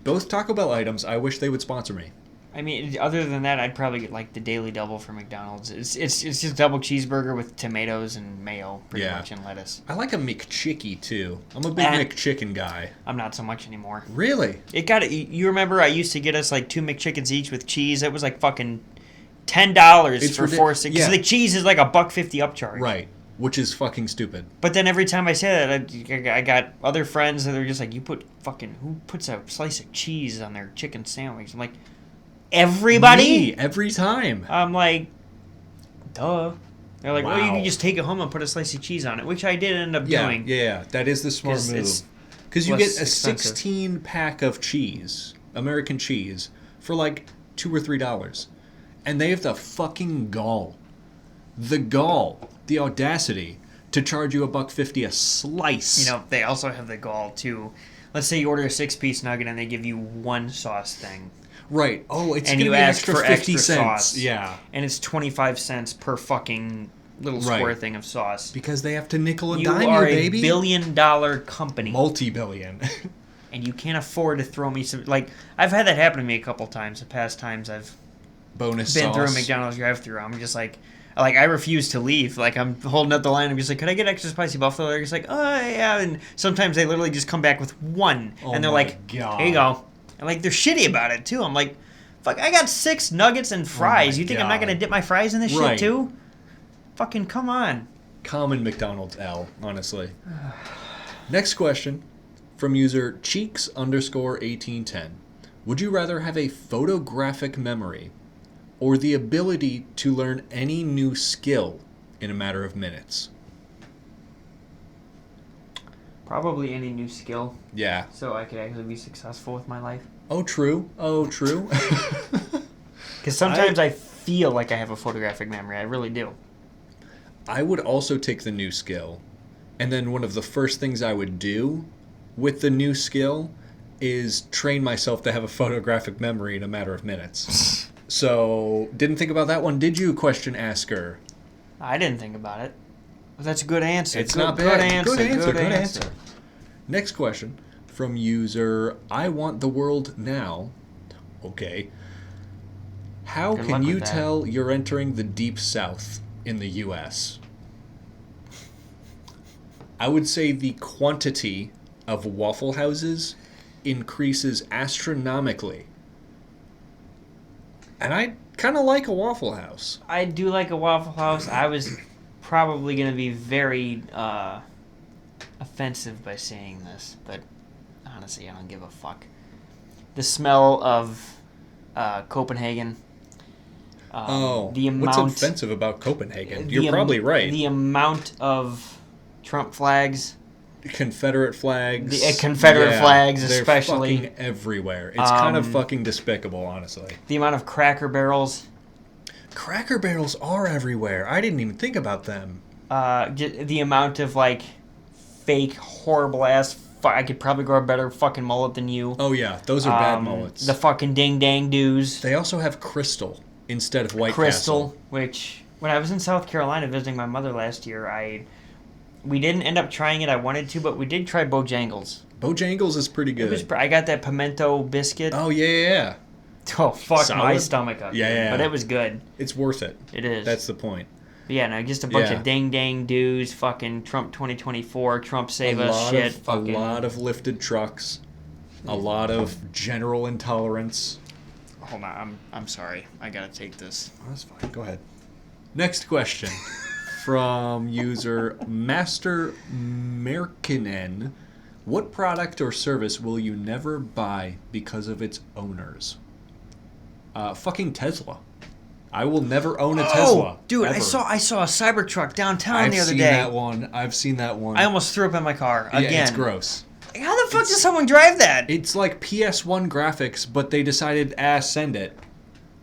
Both Taco Bell items, I wish they would sponsor me. I mean, other than that, I'd probably get like the Daily Double from McDonald's. It's just double cheeseburger with tomatoes and mayo, pretty much, and lettuce. I like a McChicky too. I'm a big McChicken guy. I'm not so much anymore. Really? You remember I used to get us like 2 McChickens each with cheese. It was like fucking $10 for 4 6. Because the cheese is like $1.50 upcharge. Right. Which is fucking stupid. But then every time I say that, I got other friends that are just like, who puts a slice of cheese on their chicken sandwich? I'm like, everybody? Me, every time. I'm like, duh. They're like, wow. well, you can just take it home and put a slice of cheese on it, which I did end up doing. Yeah, that is the smart move. Because you get a 16-pack of cheese, American cheese, for like $2 or $3. And they have the fucking gall, the audacity to charge you $1.50 a slice. You know, they also have the gall to, let's say you order a 6-piece nugget and they give you one sauce thing. Right. Oh, it's going to be an extra for 50 extra cents. Sauce. Yeah. And it's 25 cents per fucking little square thing of sauce. Because they have to nickel and dime you, are baby. A billion-dollar company. Multi-billion. And you can't afford to throw me some... Like, I've had that happen to me a couple times. The past times I've been through a McDonald's drive-thru. I'm just like, I refuse to leave. Like, I'm holding up the line. I'm just like, could I get extra spicy buffalo? They're just like, oh, yeah. And sometimes they literally just come back with one. And they're like, God. Here you go. And, like, they're shitty about it, too. I'm like, fuck, I got 6 nuggets and fries. You think I'm not going to dip my fries in this shit, too? Fucking come on. Common McDonald's L, honestly. Next question from user Cheeks_1810. Would you rather have a photographic memory or the ability to learn any new skill in a matter of minutes? Probably any new skill. Yeah. So I could actually be successful with my life. Oh, true. Because sometimes I feel like I have a photographic memory. I really do. I would also take the new skill. And then one of the first things I would do with the new skill is train myself to have a photographic memory in a matter of minutes. So, didn't think about that one, did you, question asker? I didn't think about it. But that's a good answer. It's not bad. Good answer. Next question from user I Want the World Now. Okay. How can you tell you're entering the deep south in the U.S.? I would say the quantity of Waffle Houses increases astronomically. And I kind of like a Waffle House. I do like a Waffle House. I was probably going to be very offensive by saying this, but honestly, I don't give a fuck. The smell of Copenhagen. What's offensive about Copenhagen? You're probably right. The amount of Trump flags. Confederate flags. The Confederate flags, especially. They're fucking everywhere. It's kind of fucking despicable, honestly. The amount of Cracker Barrels. Cracker Barrels are everywhere. I didn't even think about them. The amount of, like, fake, horrible-ass... I could probably grow a better fucking mullet than you. Oh, yeah. Those are bad mullets. The fucking ding-dang-doos. They also have Crystal instead of White Crystal, Castle. which... When I was in South Carolina visiting my mother last year, we didn't end up trying it. I wanted to, but we did try Bojangles. Bojangles is pretty good. I got that pimento biscuit. Oh, yeah. Oh, fuck Solid. my stomach up. Yeah. But it was good. It's worth it. It is. That's the point. But yeah, no, just a bunch of ding-dang-doos, fucking Trump 2024, Trump save us shit. A lot of lifted trucks. A lot of general intolerance. Hold on, I'm sorry. I gotta take this. Oh, that's fine. Go ahead. Next question. From user Master Merkinen. What product or service will you never buy because of its owners? Fucking Tesla. I will never own a Tesla. Dude, ever. I saw a Cybertruck downtown the other day. I've seen that one. I almost threw up in my car again. Yeah, it's gross. How the fuck does someone drive that? It's like PS1 graphics, but they decided, send it.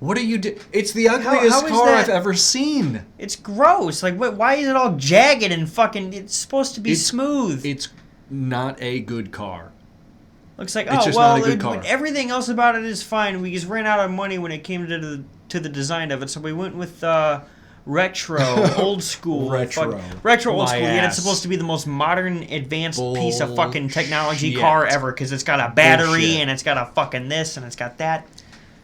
What do you do? It's the ugliest car I've ever seen. It's gross. Like, why is it all jagged and fucking... It's supposed to be smooth. It's not a good car. Looks like, not a good car. Everything else about it is fine. We just ran out of money when it came to the design of it, so we went with retro, old school. Retro old school. Yeah, it's supposed to be the most modern, advanced piece of fucking technology car ever, because it's got a battery, and it's got a fucking this, and it's got that.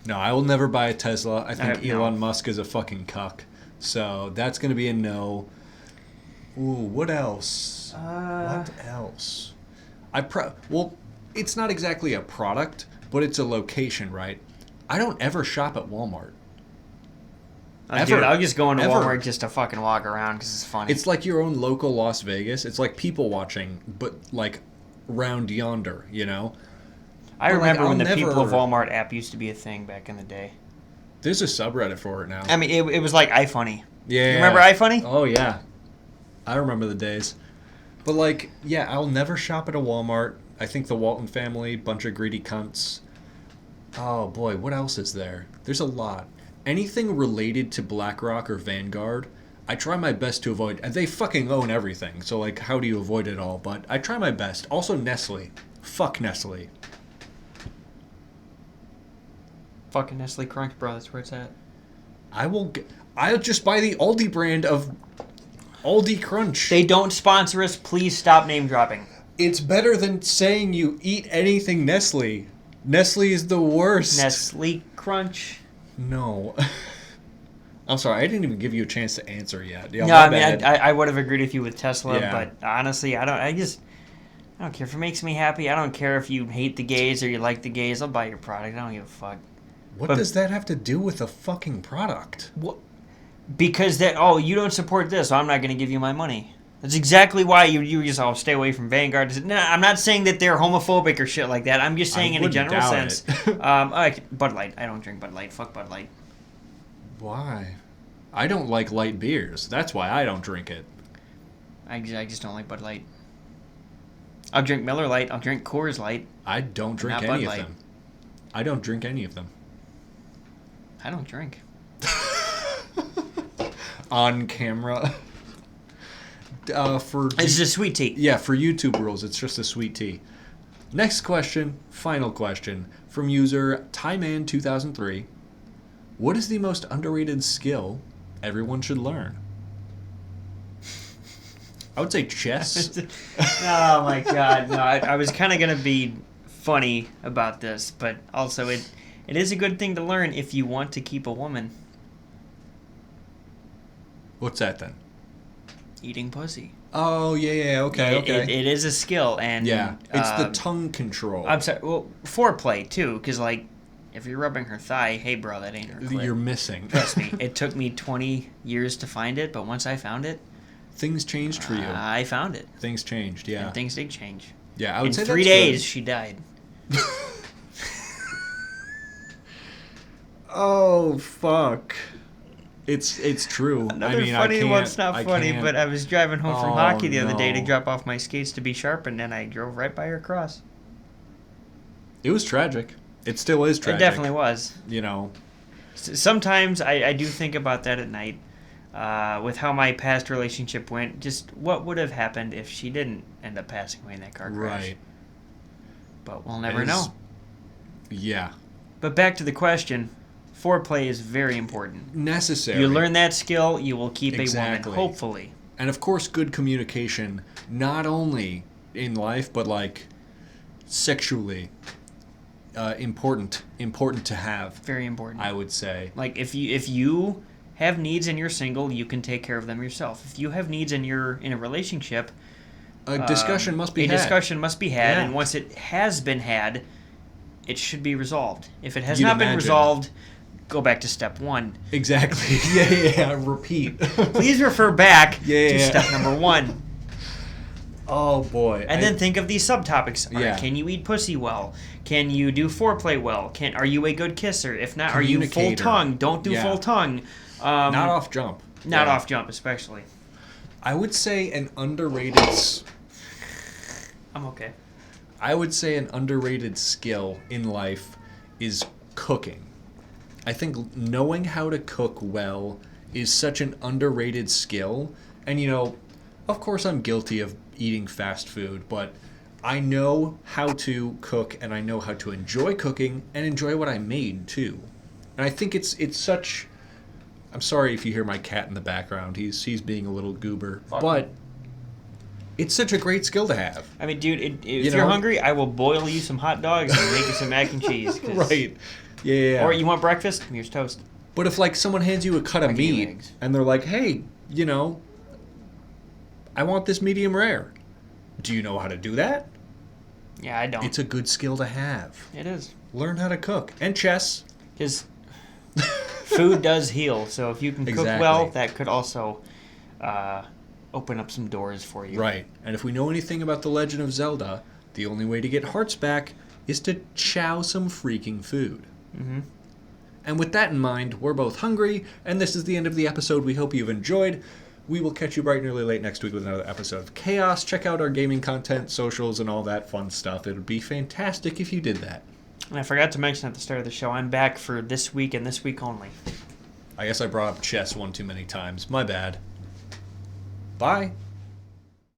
No, I will never buy a Tesla. I think Elon Musk is a fucking cuck. So that's going to be a no. Ooh, what else? What else? Well, it's not exactly a product, but it's a location, right? I don't ever shop at Walmart. Dude, I'll just go into Walmart just to fucking walk around because it's funny. It's like your own local Las Vegas. It's like people watching, but like round yonder, you know? I remember when the People of Walmart app used to be a thing back in the day. There's a subreddit for it now. I mean, it was like iFunny. Yeah. You remember iFunny? Oh, yeah. I remember the days. But, like, yeah, I'll never shop at a Walmart. I think the Walton family, bunch of greedy cunts. Oh, boy, what else is there? There's a lot. Anything related to BlackRock or Vanguard, I try my best to avoid. And they fucking own everything, so, like, how do you avoid it all? But I try my best. Also, Nestle. Fuck Nestle. Fucking Nestle Crunch, bro. That's where it's at. I'll just buy the Aldi brand of Aldi Crunch. They don't sponsor us. Please stop name dropping. It's better than saying you eat anything Nestle. Nestle is the worst. Nestle Crunch. No. I'm sorry. I didn't even give you a chance to answer yet. Yeah, no, I mean, I would have agreed with you with Tesla, yeah. But honestly, I don't care if it makes me happy. I don't care if you hate the gays or you like the gays. I'll buy your product. I don't give a fuck. What does that have to do with a fucking product? What? Because you don't support this, so I'm not going to give you my money. That's exactly why you just stay away from Vanguard. No, I'm not saying that they're homophobic or shit like that. I'm just saying in a general sense. Bud Light. I don't drink Bud Light. Fuck Bud Light. Why? I don't like light beers. That's why I don't drink it. I just don't like Bud Light. I'll drink Miller Lite. I'll drink Coors Light. I don't drink any of them. I don't drink any of them. I don't drink. On camera. It's just sweet tea. Yeah, for YouTube rules, it's just a sweet tea. Next question, final question, from user Tyman2003. What is the most underrated skill everyone should learn? I would say chess. Oh my god, no. I was kind of going to be funny about this, but also it is a good thing to learn if you want to keep a woman. What's that then? Eating pussy. Oh, yeah, okay, okay. It is a skill, and yeah, it's the tongue control. I'm sorry. Well, foreplay too, because like, if you're rubbing her thigh, hey bro, that ain't her clit. You're missing. Trust me, it took me 20 years to find it, but once I found it, things changed for you. I found it. Things changed, yeah. And things did change. Yeah, I would say in 3 that's days good. she died. Oh fuck! It's true. Another funny one's not funny, but I was driving home from hockey the other day to drop off my skates to be sharpened, and I drove right by her cross. It was tragic. It still is tragic. It definitely was. You know. Sometimes I do think about that at night, with how my past relationship went. Just what would have happened if she didn't end up passing away in that car crash. Right. But we'll never know. Yeah. But back to the question. Foreplay is very important. Necessary. You learn that skill, you will keep Exactly. a woman, hopefully. And of course, good communication, not only in life, but like sexually, important to have. Very important. I would say. Like if you have needs and you're single, you can take care of them yourself. If you have needs and you're in a relationship, a discussion must be had. A discussion must be had, Yeah. and once it has been had, it should be resolved. If it has You'd not been imagine. resolved, go back to step 1. Exactly. Yeah. Repeat. Please refer back Yeah. to step number 1. Oh boy. And then think of these subtopics. All right, Yeah. can you eat pussy well? Can you do foreplay well? Are you a good kisser? If not, are you full Communicator. tongue? Don't do Yeah. full tongue. Not off jump. Not Yeah. off jump, especially. I would say an underrated. I'm okay. I would say an underrated skill in life is cooking. I think knowing how to cook well is such an underrated skill. And, you know, of course I'm guilty of eating fast food, but I know how to cook and I know how to enjoy cooking and enjoy what I made, too. And I think it's such... I'm sorry if you hear my cat in the background. He's being a little goober. But it's such a great skill to have. I mean, dude, if you're hungry, I will boil you some hot dogs and make you some mac and cheese. Right. Yeah. Or you want breakfast? Here's toast. But if, like, someone hands you a cut of meat and they're like, hey, you know, I want this medium rare. Do you know how to do that? Yeah, I don't. It's a good skill to have. It is. Learn how to cook. And chess. Because food does heal. So if you can cook well, that could also open up some doors for you. Right. And if we know anything about The Legend of Zelda, the only way to get hearts back is to chow some freaking food. Mm-hmm. And with that in mind, we're both hungry, and this is the end of the episode. We hope you've enjoyed. We will catch you bright and early late next week with another episode of Chaos. Check out our gaming content, socials, and all that fun stuff. It would be fantastic if you did that. And I forgot to mention at the start of the show, I'm back for this week and this week only. I guess I brought up chess one too many times. My bad. Bye.